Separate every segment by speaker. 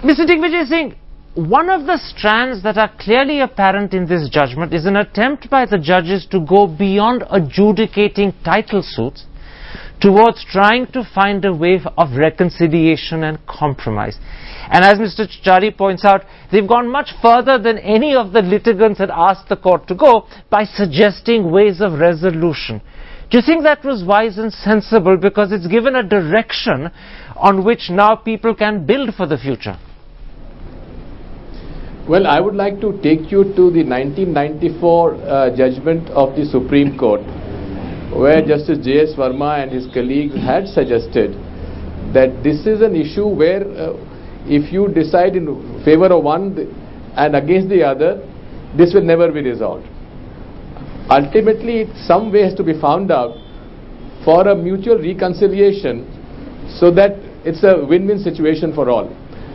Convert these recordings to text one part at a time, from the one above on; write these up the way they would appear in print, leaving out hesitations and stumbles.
Speaker 1: Mr. Digvijay Singh, one of the strands that are clearly apparent in this judgment is an attempt by the judges to go beyond adjudicating title suits towards trying to find a way of reconciliation and compromise. And as Mr. Chari points out, they've gone much further than any of the litigants had asked the court to go by suggesting ways of resolution. Do you think that was wise and sensible, because it's given a direction on which now people can build for the future?
Speaker 2: Well, I would like to take you to the 1994 judgment of the Supreme Court, where Justice J.S. Verma and his colleagues had suggested that this is an issue where if you decide in favor of one and against the other, this will never be resolved. Ultimately, some way has to be found out for a mutual reconciliation so that it's a win-win situation for all.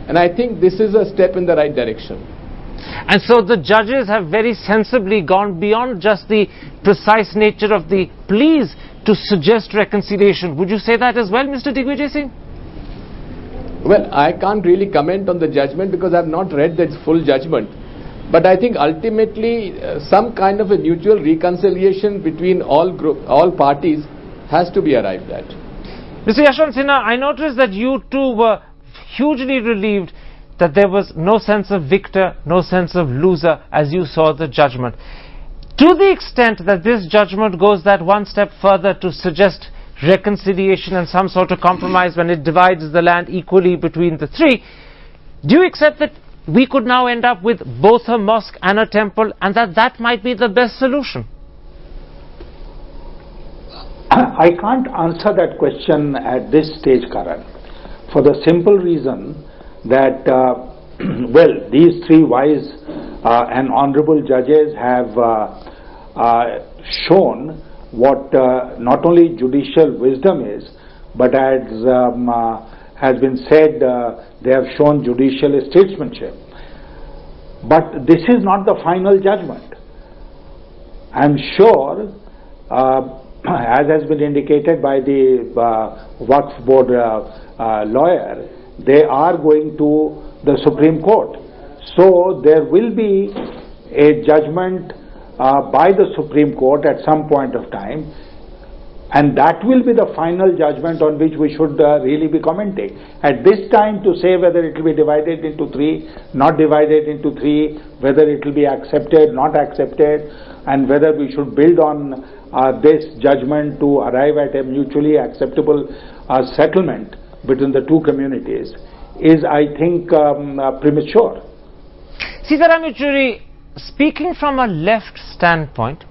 Speaker 2: And I think this is a step in the right direction.
Speaker 1: And so the judges have very sensibly gone beyond just the precise nature of the pleas to suggest reconciliation. Would you say that as well, Mr. Digvijay Singh?
Speaker 2: Well, I can't really comment on the judgment because I have not read the full judgment. But I think ultimately some kind of a mutual reconciliation between all parties has to be arrived at.
Speaker 1: Mr. Yashwant Sinha, I noticed that you too were hugely relieved that there was no sense of victor, no sense of loser as you saw the judgment. To the extent that this judgment goes that one step further to suggest reconciliation and some sort of compromise when it divides the land equally between the three, do you accept that we could now end up with both a mosque and a temple, and that might be the best solution?
Speaker 3: I can't answer that question at this stage, Karan, for the simple reason that, well, these three wise and honorable judges have shown what not only judicial wisdom is, but as has been said, they have shown judicial statesmanship. But this is not the final judgment. I'm sure, as has been indicated by the Waqf Board lawyer, they are going to the Supreme Court. So there will be a judgment by the Supreme Court at some point of time, and that will be the final judgment on which we should really be commenting. At this time, to say whether it will be divided into three, not divided into three, whether it will be accepted, not accepted, and whether we should build on this judgment to arrive at a mutually acceptable settlement between the two communities is, I think, premature.
Speaker 1: Sitaram Yechury, speaking from a left standpoint,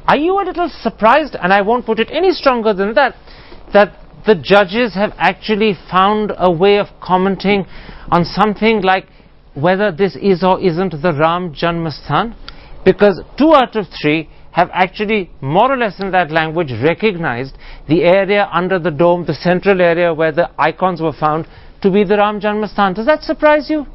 Speaker 1: are you a little surprised, and I won't put it any stronger than that, that the judges have actually found a way of commenting on something like whether this is or isn't the Ram Janmasthan? Because 2 out of 3 have actually, more or less in that language, recognized the area under the dome, the central area where the icons were found, to be the Ram Janmasthan. Does that surprise you?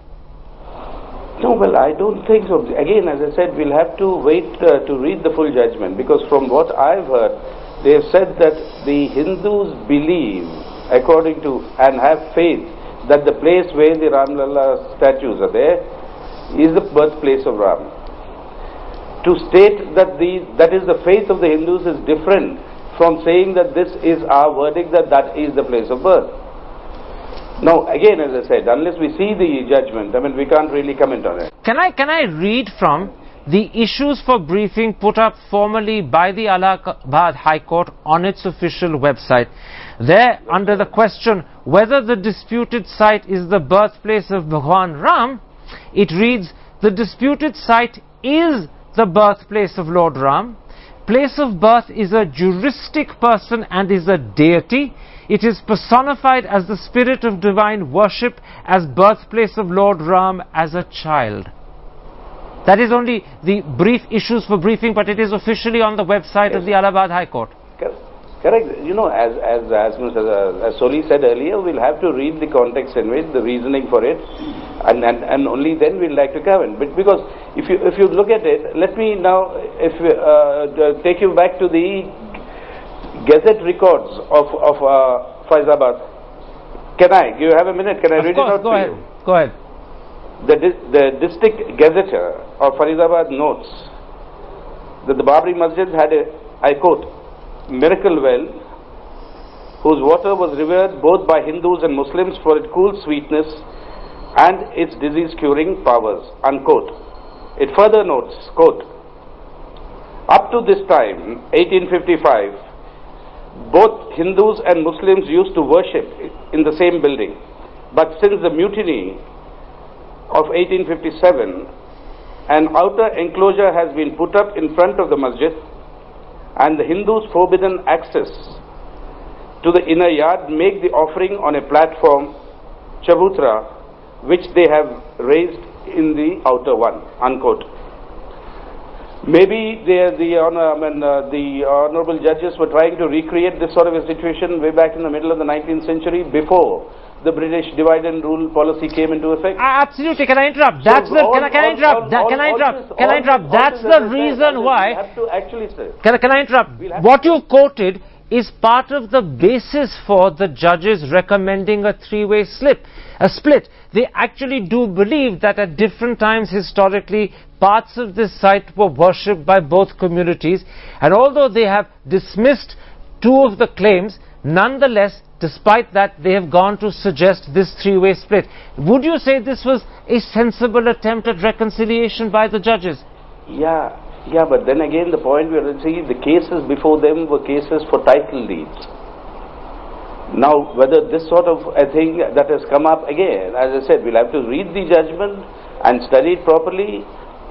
Speaker 4: No, well, I don't think so. Again, as I said, we'll have to wait to read the full judgment, because from what I've heard, they have said that the Hindus believe, according to, and have faith, that the place where the Ram Lalla statues are there is the birthplace of Ram. To state that that is the faith of the Hindus is different from saying that this is our verdict, that is the place of birth. Now, again, as I said, unless we see the judgment, I mean, we can't really comment on it.
Speaker 1: Can I read from the issues for briefing put up formally by the Allahabad High Court on its official website? There, under the question whether the disputed site is the birthplace of Bhagwan Ram, it reads, the disputed site is the birthplace of Lord Ram. Place of birth is a juristic person and is a deity. It is personified as the spirit of divine worship, as birthplace of Lord Ram as a child. That is only the brief issues for briefing, but it is officially on the website of the Allahabad High Court.
Speaker 4: Correct. You know, as Soli said earlier, we'll have to read the context and read the reasoning for it, and only then we'll like to comment. But because if you look at it, let me now take you back to the Gazette records of Faizabad. Can I? Do you have a minute? Can I read it out to you?
Speaker 1: Go ahead.
Speaker 4: The district gazetteer of Faridabad notes that the Babri Masjid had a, I quote, miracle well whose water was revered both by Hindus and Muslims for its cool sweetness and its disease-curing powers, unquote. It further notes, quote, up to this time, 1855, both Hindus and Muslims used to worship in the same building. But since the mutiny of 1857, an outer enclosure has been put up in front of the masjid, and the Hindus' forbidden access to the inner yard make the offering on a platform, chabutra, which they have raised in the outer one, unquote. Maybe the honorable judges were trying to recreate this sort of a situation way back in the middle of the 19th century before the British divide and rule policy came into effect.
Speaker 1: Absolutely. Can I interrupt? That's the. Can I interrupt? Can I interrupt? That's the reason why.
Speaker 4: Have to actually say.
Speaker 1: Can I interrupt? What you quoted is part of the basis for the judges recommending a three-way split. They actually do believe that at different times historically parts of this site were worshipped by both communities, and although they have dismissed two of the claims, nonetheless, despite that, they have gone to suggest this three-way split. Would you say this was a sensible attempt at reconciliation by the judges?
Speaker 4: Yeah, but then again the point we are to see, the cases before them were cases for title deeds. Now, whether this sort of a thing that has come up again, as I said, we'll have to read the judgment and study it properly,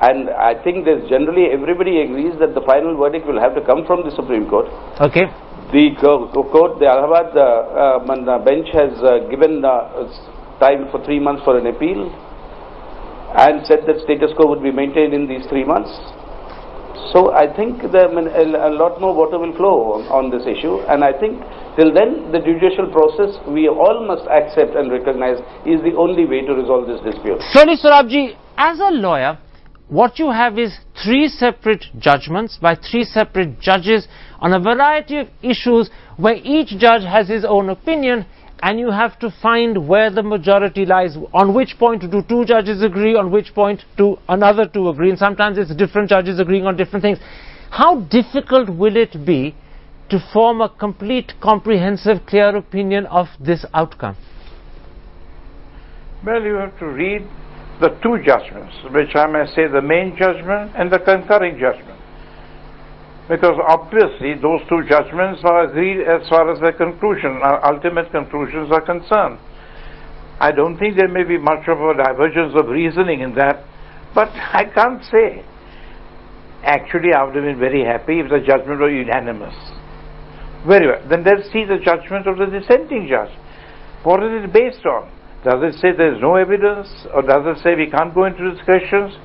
Speaker 4: and I think there's generally everybody agrees that the final verdict will have to come from the Supreme Court.
Speaker 1: Okay.
Speaker 4: The court, the Allahabad bench has given time for 3 months for an appeal and said that status quo would be maintained in these 3 months. So I think a lot more water will flow on this issue, and I think till then the judicial process we all must accept and recognize is the only way to resolve this dispute.
Speaker 1: Soli Sorabjee, as a lawyer, what you have is 3 separate judgments by 3 separate judges on a variety of issues where each judge has his own opinion, and you have to find where the majority lies, on which point do 2 judges agree, on which point do another 2 agree, and sometimes it's different judges agreeing on different things. How difficult will it be to form a complete, comprehensive, clear opinion of this outcome?
Speaker 5: Well, you have to read the 2 judgments, which I may say the main judgment and the concurring judgment. Because obviously those 2 judgments are agreed as far as the conclusion, our ultimate conclusions are concerned. I don't think there may be much of a divergence of reasoning in that, but I can't say. Actually, I would have been very happy if the judgment were unanimous. Very well. Then let's see the judgment of the dissenting judge. What is it based on? Does it say there is no evidence, or does it say we can't go into discussions?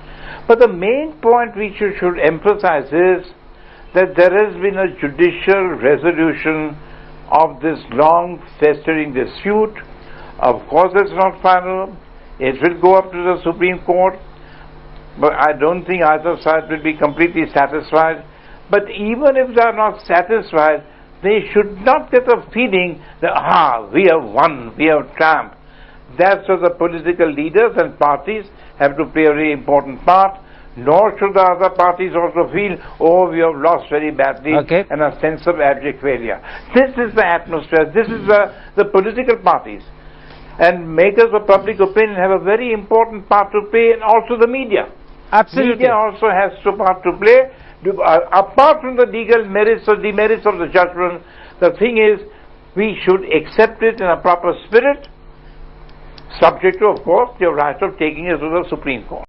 Speaker 5: But the main point which you should emphasize is that there has been a judicial resolution of this long festering dispute. Of course it's not final. It will go up to the Supreme Court, but I don't think either side will be completely satisfied. But even if they are not satisfied, they should not get a feeling that, we have won, we have triumphed. That's where the political leaders and parties have to play a very important part. Nor should the other parties also feel, we have lost very badly, and a sense of abject failure. This is the atmosphere, this is the political parties. And makers of public opinion have a very important part to play, and also the media.
Speaker 1: Absolutely.
Speaker 5: Media also has a part to play. Apart from the legal merits or demerits of the judgment, the thing is, we should accept it in a proper spirit, subject to, of course, the right of taking it to the Supreme Court.